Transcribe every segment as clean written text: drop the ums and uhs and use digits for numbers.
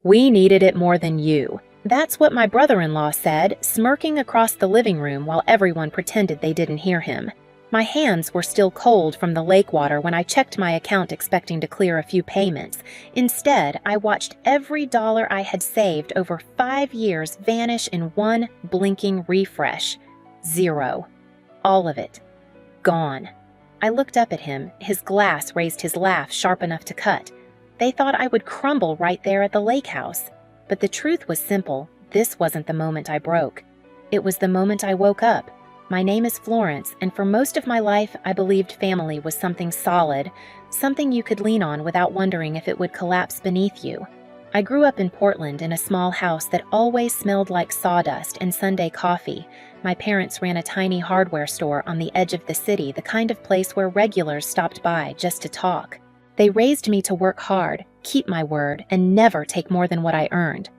We needed it more than you. That's what my brother-in-law said, smirking across the living room while everyone pretended they didn't hear him. My hands were still cold from the lake water when I checked my account expecting to clear a few payments. Instead, I watched every dollar I had saved over 5 years vanish in one blinking refresh. Zero. All of it. Gone. I looked up at him. His glass raised his laugh sharp enough to cut. They thought I would crumble right there at the lake house. But the truth was simple. This wasn't the moment I broke. It was the moment I woke up. My name is Florence, and for most of my life, I believed family was something solid, something you could lean on without wondering if it would collapse beneath you. I grew up in Portland in a small house that always smelled like sawdust and Sunday coffee. My parents ran a tiny hardware store on the edge of the city, the kind of place where regulars stopped by just to talk. They raised me to work hard, keep my word, and never take more than what I earned.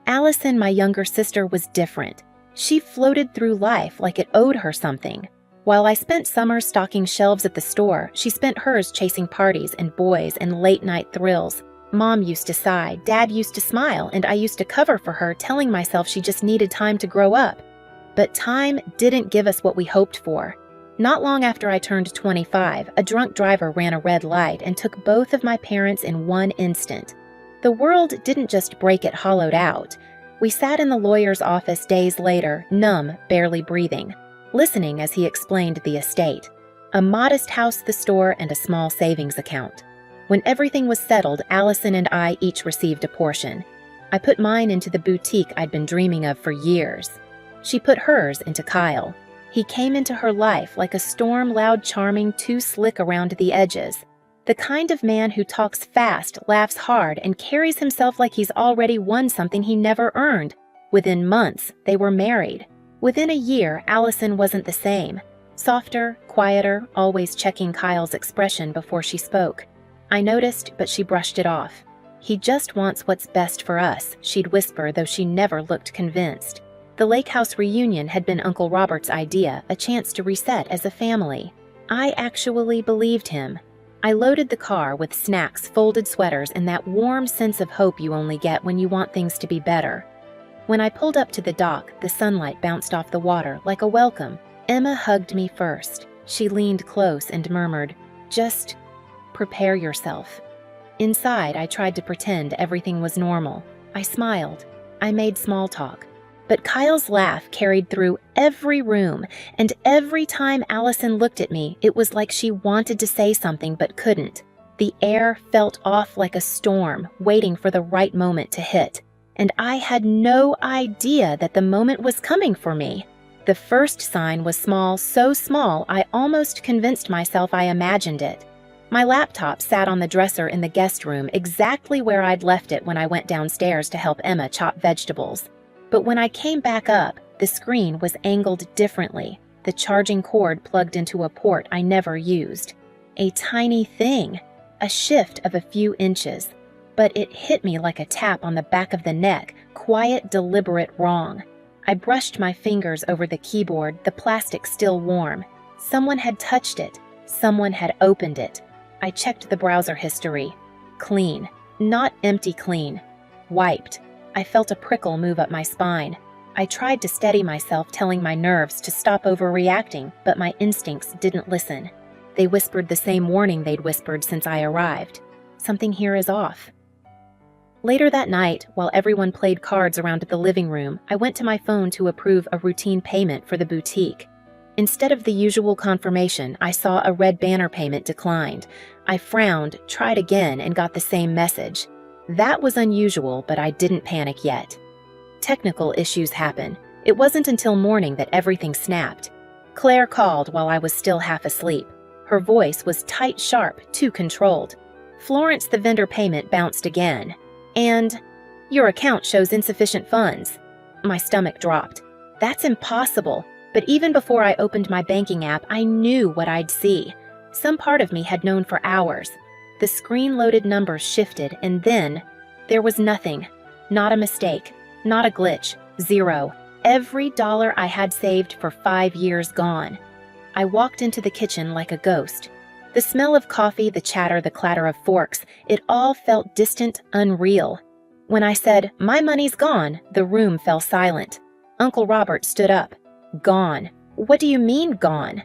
Allison, my younger sister, was different. She floated through life like it owed her something. While I spent summers stocking shelves at the store, she spent hers chasing parties and boys and late-night thrills. Mom used to sigh, Dad used to smile, and I used to cover for her, telling myself she just needed time to grow up. But time didn't give us what we hoped for. Not long after I turned 25, a drunk driver ran a red light and took both of my parents in one instant. The world didn't just break, it hollowed out. We sat in the lawyer's office days later, numb, barely breathing, listening as he explained the estate. A modest house, the store, and a small savings account. When everything was settled, Allison and I each received a portion. I put mine into the boutique I'd been dreaming of for years. She put hers into Kyle. He came into her life like a storm, loud, charming, too slick around the edges. The kind of man who talks fast, laughs hard, and carries himself like he's already won something he never earned. Within months, they were married. Within a year, Allison wasn't the same. Softer, quieter, always checking Kyle's expression before she spoke. I noticed, but she brushed it off. He just wants what's best for us, she'd whisper, though she never looked convinced. The lake house reunion had been Uncle Robert's idea, a chance to reset as a family. I actually believed him. I loaded the car with snacks, folded sweaters, and that warm sense of hope you only get when you want things to be better. When I pulled up to the dock, the sunlight bounced off the water like a welcome. Emma hugged me first. She leaned close and murmured, "Just prepare yourself." Inside, I tried to pretend everything was normal. I smiled. I made small talk. But Kyle's laugh carried through every room, and every time Allison looked at me, it was like she wanted to say something but couldn't. The air felt off like a storm, waiting for the right moment to hit. And I had no idea that the moment was coming for me. The first sign was small, so small I almost convinced myself I imagined it. My laptop sat on the dresser in the guest room, exactly where I'd left it when I went downstairs to help Emma chop vegetables. But when I came back up, the screen was angled differently, the charging cord plugged into a port I never used. A tiny thing, a shift of a few inches, but it hit me like a tap on the back of the neck, quiet, deliberate wrong. I brushed my fingers over the keyboard, the plastic still warm. Someone had touched it. Someone had opened it. I checked the browser history. Clean. Not empty clean. Wiped. I felt a prickle move up my spine. I tried to steady myself, telling my nerves to stop overreacting, but my instincts didn't listen. They whispered the same warning they'd whispered since I arrived. Something here is off. Later that night, while everyone played cards around the living room, I went to my phone to approve a routine payment for the boutique. Instead of the usual confirmation, I saw a red banner payment declined. I frowned, tried again, and got the same message. That was unusual, but I didn't panic yet. Technical issues happen. It wasn't until morning that everything snapped. Claire called while I was still half asleep. Her voice was tight, sharp, too controlled. "Florence, the vendor payment bounced again. And your account shows insufficient funds." My stomach dropped. That's impossible. But even before I opened my banking app, I knew what I'd see. Some part of me had known for hours. The screen-loaded numbers shifted, and then there was nothing. Not a mistake. Not a glitch. Zero. Every dollar I had saved for 5 years gone. I walked into the kitchen like a ghost. The smell of coffee, the chatter, the clatter of forks, it all felt distant, unreal. When I said, "My money's gone," the room fell silent. Uncle Robert stood up. "Gone? What do you mean, gone?"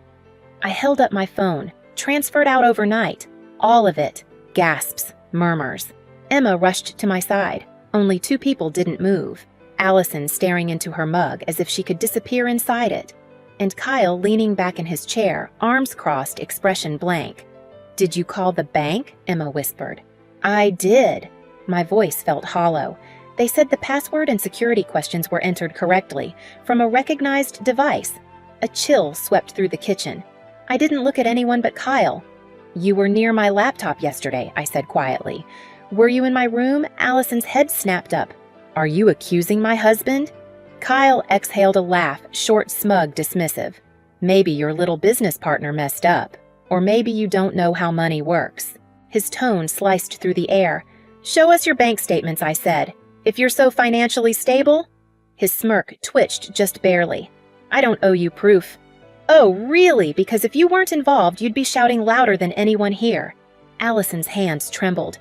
I held up my phone. "Transferred out overnight. All of it." Gasps, murmurs. Emma rushed to my side. Only 2 people didn't move. Allison staring into her mug as if she could disappear inside it. And Kyle leaning back in his chair, arms crossed, expression blank. "Did you call the bank?" Emma whispered. "I did." My voice felt hollow. They said the password and security questions were entered correctly, from a recognized device. A chill swept through the kitchen. I didn't look at anyone but Kyle. "You were near my laptop yesterday," I said quietly. "Were you in my room?" Allison's head snapped up. "Are you accusing my husband?" Kyle exhaled a laugh, short, smug, dismissive. "Maybe your little business partner messed up. Or maybe you don't know how money works." His tone sliced through the air. "Show us your bank statements," I said. "If you're so financially stable." His smirk twitched just barely. "I don't owe you proof." "Oh, really? Because if you weren't involved, you'd be shouting louder than anyone here." Allison's hands trembled.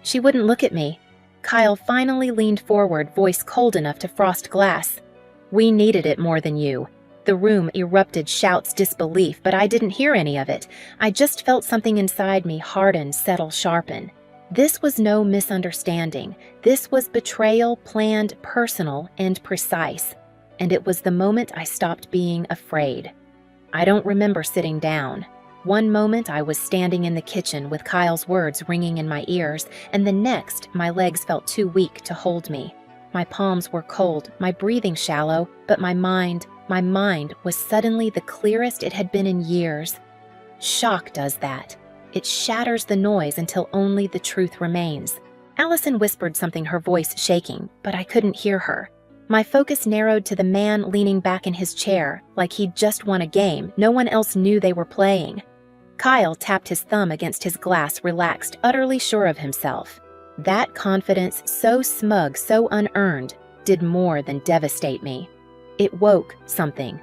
She wouldn't look at me. Kyle finally leaned forward, voice cold enough to frost glass. "We needed it more than you." The room erupted shouts, disbelief, but I didn't hear any of it. I just felt something inside me harden, settle, sharpen. This was no misunderstanding. This was betrayal, planned, personal, and precise. And it was the moment I stopped being afraid. I don't remember sitting down. One moment I was standing in the kitchen with Kyle's words ringing in my ears, and the next my legs felt too weak to hold me. My palms were cold, my breathing shallow, but my mind was suddenly the clearest it had been in years. Shock does that. It shatters the noise until only the truth remains. Allison whispered something, her voice shaking, but I couldn't hear her. My focus narrowed to the man leaning back in his chair, like he'd just won a game no one else knew they were playing. Kyle tapped his thumb against his glass, relaxed, utterly sure of himself. That confidence, so smug, so unearned, did more than devastate me. It woke something.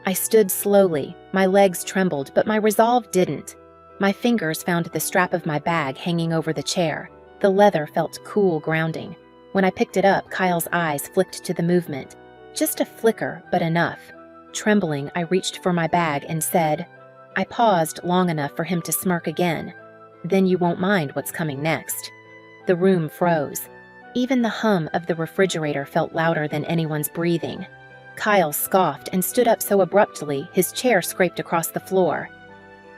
I stood slowly, my legs trembled, but my resolve didn't. My fingers found the strap of my bag hanging over the chair. The leather felt cool, grounding. When I picked it up, Kyle's eyes flicked to the movement. Just a flicker, but enough. Trembling, I reached for my bag and said, I paused long enough for him to smirk again. "Then you won't mind what's coming next." The room froze. Even the hum of the refrigerator felt louder than anyone's breathing. Kyle scoffed and stood up so abruptly his chair scraped across the floor.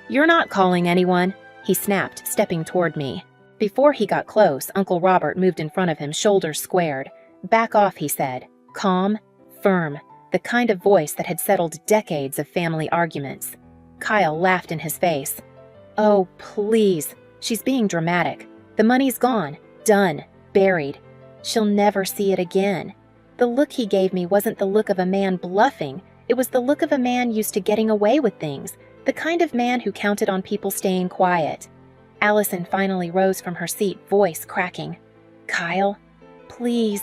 "You're not calling anyone," he snapped, stepping toward me. Before he got close, Uncle Robert moved in front of him, shoulders squared. "Back off," he said. Calm, firm, the kind of voice that had settled decades of family arguments. Kyle laughed in his face. "Oh, please. She's being dramatic. The money's gone. Done. Buried. She'll never see it again." The look he gave me wasn't the look of a man bluffing. It was the look of a man used to getting away with things, the kind of man who counted on people staying quiet. Allison finally rose from her seat, voice cracking. "Kyle, please."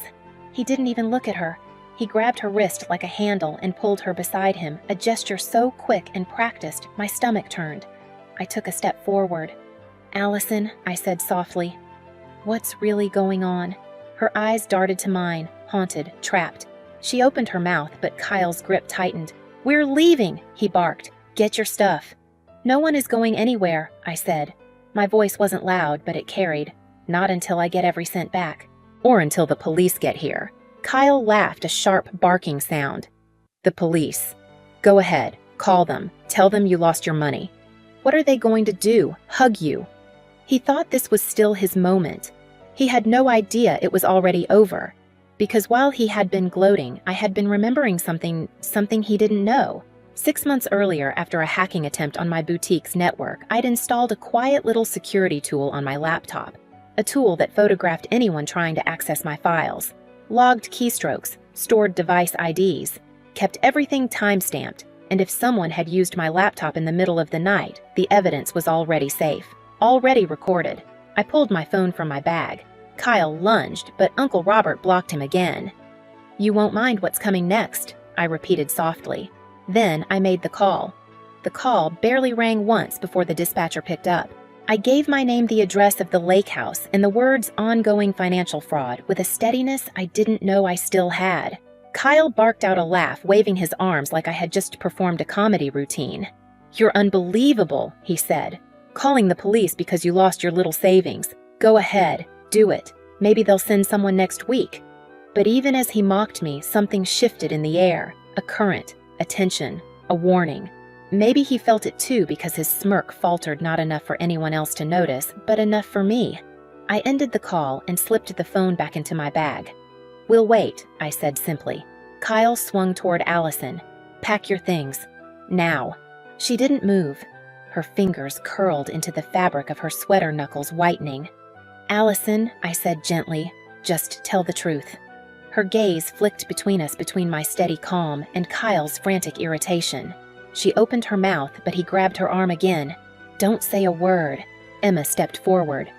He didn't even look at her. He grabbed her wrist like a handle and pulled her beside him, a gesture so quick and practiced, my stomach turned. I took a step forward. "Allison," I said softly, "what's really going on?" Her eyes darted to mine, haunted, trapped. She opened her mouth, but Kyle's grip tightened. "We're leaving," he barked. "Get your stuff." "No one is going anywhere," I said. My voice wasn't loud, but it carried. "Not until I get every cent back. Or until the police get here." Kyle laughed, a sharp, barking sound. "The police. Go ahead, call them. Tell them you lost your money." "What are they going to do? Hug you?" He thought this was still his moment. He had no idea it was already over. Because while he had been gloating, I had been remembering something he didn't know. 6 months earlier, after a hacking attempt on my boutique's network, I'd installed a quiet little security tool on my laptop. A tool that photographed anyone trying to access my files. Logged keystrokes, stored device IDs, kept everything time-stamped, and if someone had used my laptop in the middle of the night, the evidence was already safe, already recorded. I pulled my phone from my bag. Kyle lunged, but Uncle Robert blocked him again. "You won't mind what's coming next," I repeated softly. Then I made the call. The call barely rang once before the dispatcher picked up. I gave my name the address of the lake house and the words ongoing financial fraud with a steadiness I didn't know I still had. Kyle barked out a laugh, waving his arms like I had just performed a comedy routine. "You're unbelievable," he said. "Calling the police because you lost your little savings. Go ahead, do it. Maybe they'll send someone next week." But even as he mocked me, something shifted in the air. A current, a tension, a warning. Maybe he felt it too because his smirk faltered not enough for anyone else to notice, but enough for me. I ended the call and slipped the phone back into my bag. "We'll wait," I said simply. Kyle swung toward Allison. "Pack your things. Now." She didn't move. Her fingers curled into the fabric of her sweater knuckles, whitening. "Allison," I said gently, "just tell the truth." Her gaze flicked between us, between my steady calm and Kyle's frantic irritation. She opened her mouth, but he grabbed her arm again. "Don't say a word." Emma stepped forward.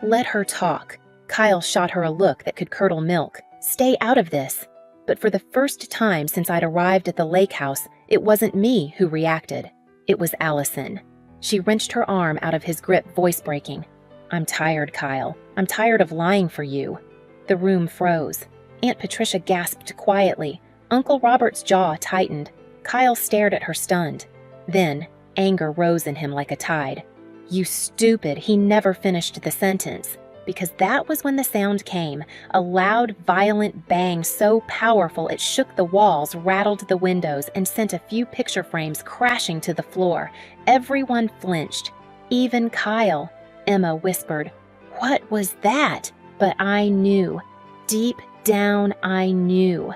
"Let her talk." Kyle shot her a look that could curdle milk. "Stay out of this." But for the first time since I'd arrived at the lake house, it wasn't me who reacted. It was Allison. She wrenched her arm out of his grip, voice breaking. "I'm tired, Kyle. I'm tired of lying for you." The room froze. Aunt Patricia gasped quietly. Uncle Robert's jaw tightened. Kyle stared at her stunned. Then, anger rose in him like a tide. "You stupid," he never finished the sentence. Because that was when the sound came, a loud, violent bang so powerful it shook the walls, rattled the windows, and sent a few picture frames crashing to the floor. Everyone flinched. Even Kyle. Emma whispered, "What was that?" But I knew. Deep down, I knew.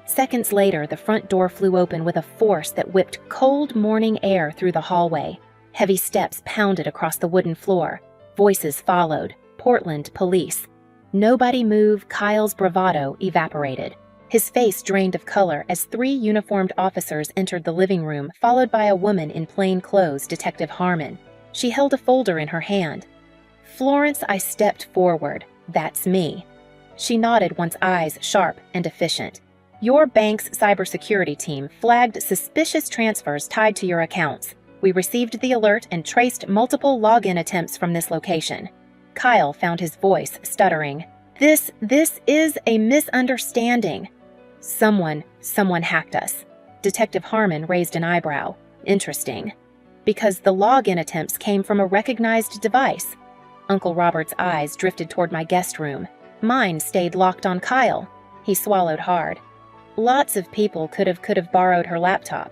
Seconds later, the front door flew open with a force that whipped cold morning air through the hallway. Heavy steps pounded across the wooden floor. Voices followed. Portland police. Nobody moved. Kyle's bravado evaporated. His face drained of color as 3 uniformed officers entered the living room, followed by a woman in plain clothes, Detective Harmon. She held a folder in her hand. "Florence," I stepped forward. "That's me." She nodded, once eyes sharp and efficient. "Your bank's cybersecurity team flagged suspicious transfers tied to your accounts. We received the alert and traced multiple login attempts from this location." Kyle found his voice stuttering. This is a misunderstanding." Someone hacked us." Detective Harmon raised an eyebrow. "Interesting. Because the login attempts came from a recognized device." Uncle Robert's eyes drifted toward my guest room. Mine stayed locked on Kyle. He swallowed hard. "Lots of people could have borrowed her laptop."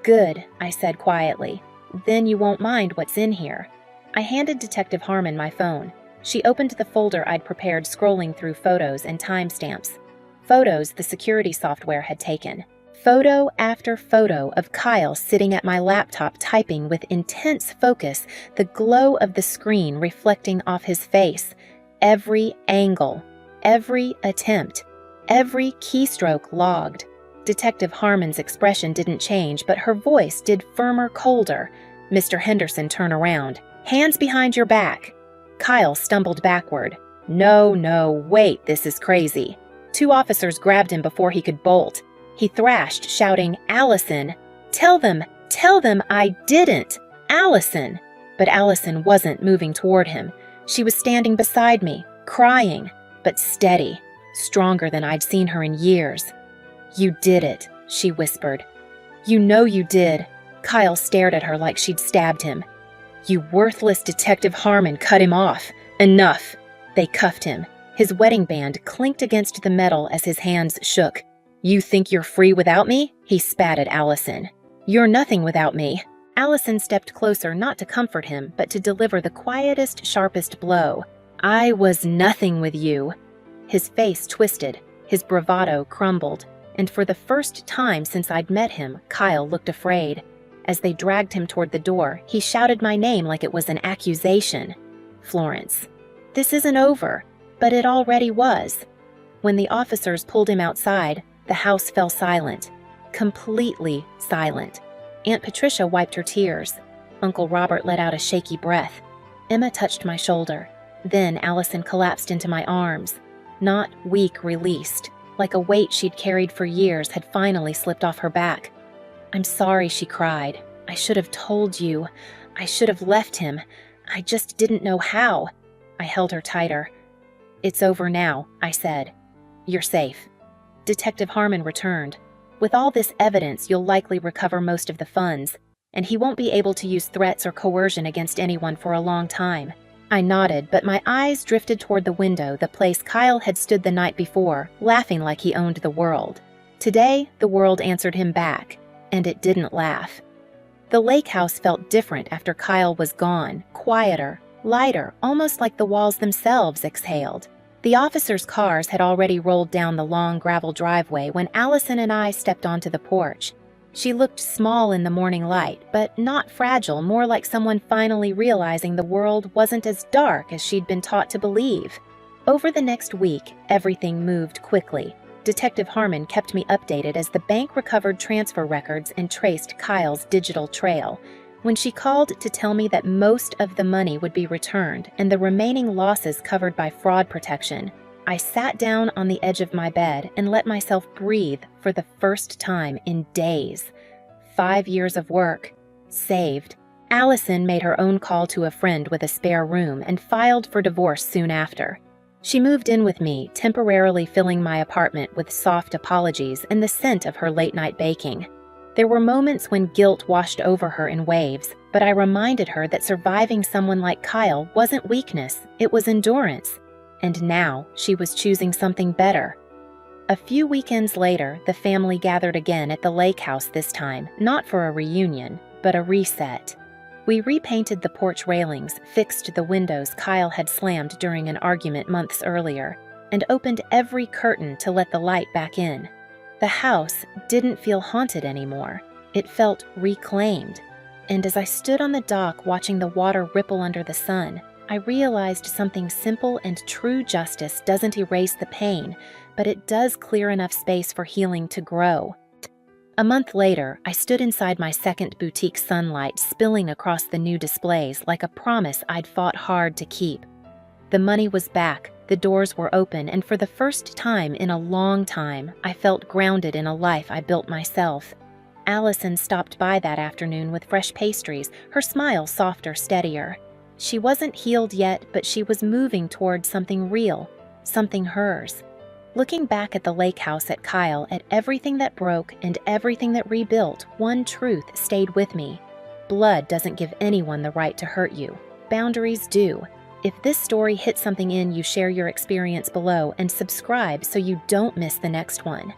"Good," I said quietly. "Then you won't mind what's in here." I handed Detective Harmon my phone. She opened the folder I'd prepared, scrolling through photos and timestamps. Photos the security software had taken. Photo after photo of Kyle sitting at my laptop typing with intense focus, the glow of the screen reflecting off his face. Every angle, every attempt, every keystroke logged. Detective Harmon's expression didn't change, but her voice did firmer, colder. "Mr. Henderson, turn around. Hands behind your back." Kyle stumbled backward. No, wait, this is crazy." 2 officers grabbed him before he could bolt. He thrashed, shouting, "Allison! Tell them I didn't! Allison!" But Allison wasn't moving toward him. She was standing beside me, crying, but steady, stronger than I'd seen her in years. "You did it," she whispered. "You know you did." Kyle stared at her like she'd stabbed him. "You worthless Detective Harmon, cut him off. Enough." They cuffed him. His wedding band clinked against the metal as his hands shook. "You think you're free without me?" he spat at Allison. "You're nothing without me." Allison stepped closer, not to comfort him, but to deliver the quietest, sharpest blow. "I was nothing with you." His face twisted. His bravado crumbled. And for the first time since I'd met him, Kyle looked afraid. As they dragged him toward the door, he shouted my name like it was an accusation. "Florence." This isn't over, but it already was. When the officers pulled him outside, the house fell silent. Completely silent. Aunt Patricia wiped her tears. Uncle Robert let out a shaky breath. Emma touched my shoulder. Then Allison collapsed into my arms. Not weak, released. Like a weight she'd carried for years had finally slipped off her back. "I'm sorry," she cried. "I should have told you. I should have left him. I just didn't know how. I held her tighter. It's over now, I said. You're safe. Detective Harmon returned. With all this evidence, you'll likely recover most of the funds, and he won't be able to use threats or coercion against anyone for a long time. I nodded, but my eyes drifted toward the window, the place Kyle had stood the night before, laughing like he owned the world. Today, the world answered him back, and it didn't laugh. The lake house felt different after Kyle was gone, quieter, lighter, almost like the walls themselves exhaled. The officers' cars had already rolled down the long gravel driveway when Allison and I stepped onto the porch. She looked small in the morning light, but not fragile, more like someone finally realizing the world wasn't as dark as she'd been taught to believe. Over the next week, everything moved quickly. Detective Harmon kept me updated as the bank recovered transfer records and traced Kyle's digital trail. When she called to tell me that most of the money would be returned and the remaining losses covered by fraud protection, I sat down on the edge of my bed and let myself breathe for the first time in days. 5 years of work. Saved. Allison made her own call to a friend with a spare room and filed for divorce soon after. She moved in with me, temporarily filling my apartment with soft apologies and the scent of her late-night baking. There were moments when guilt washed over her in waves, but I reminded her that surviving someone like Kyle wasn't weakness, it was endurance. And now she was choosing something better. A few weekends later, the family gathered again at the lake house this time, not for a reunion, but a reset. We repainted the porch railings, fixed the windows Kyle had slammed during an argument months earlier, and opened every curtain to let the light back in. The house didn't feel haunted anymore. It felt reclaimed. And as I stood on the dock watching the water ripple under the sun, I realized something simple and true: justice doesn't erase the pain, but it does clear enough space for healing to grow. A month later, I stood inside my second boutique sunlight spilling across the new displays like a promise I'd fought hard to keep. The money was back, the doors were open, and for the first time in a long time, I felt grounded in a life I built myself. Allison stopped by that afternoon with fresh pastries, her smile softer, steadier. She wasn't healed yet, but she was moving toward something real, something hers. Looking back at the lake house, at Kyle, at everything that broke and everything that rebuilt, one truth stayed with me. Blood doesn't give anyone the right to hurt you. Boundaries do. If this story hit something in you, share your experience below and subscribe so you don't miss the next one.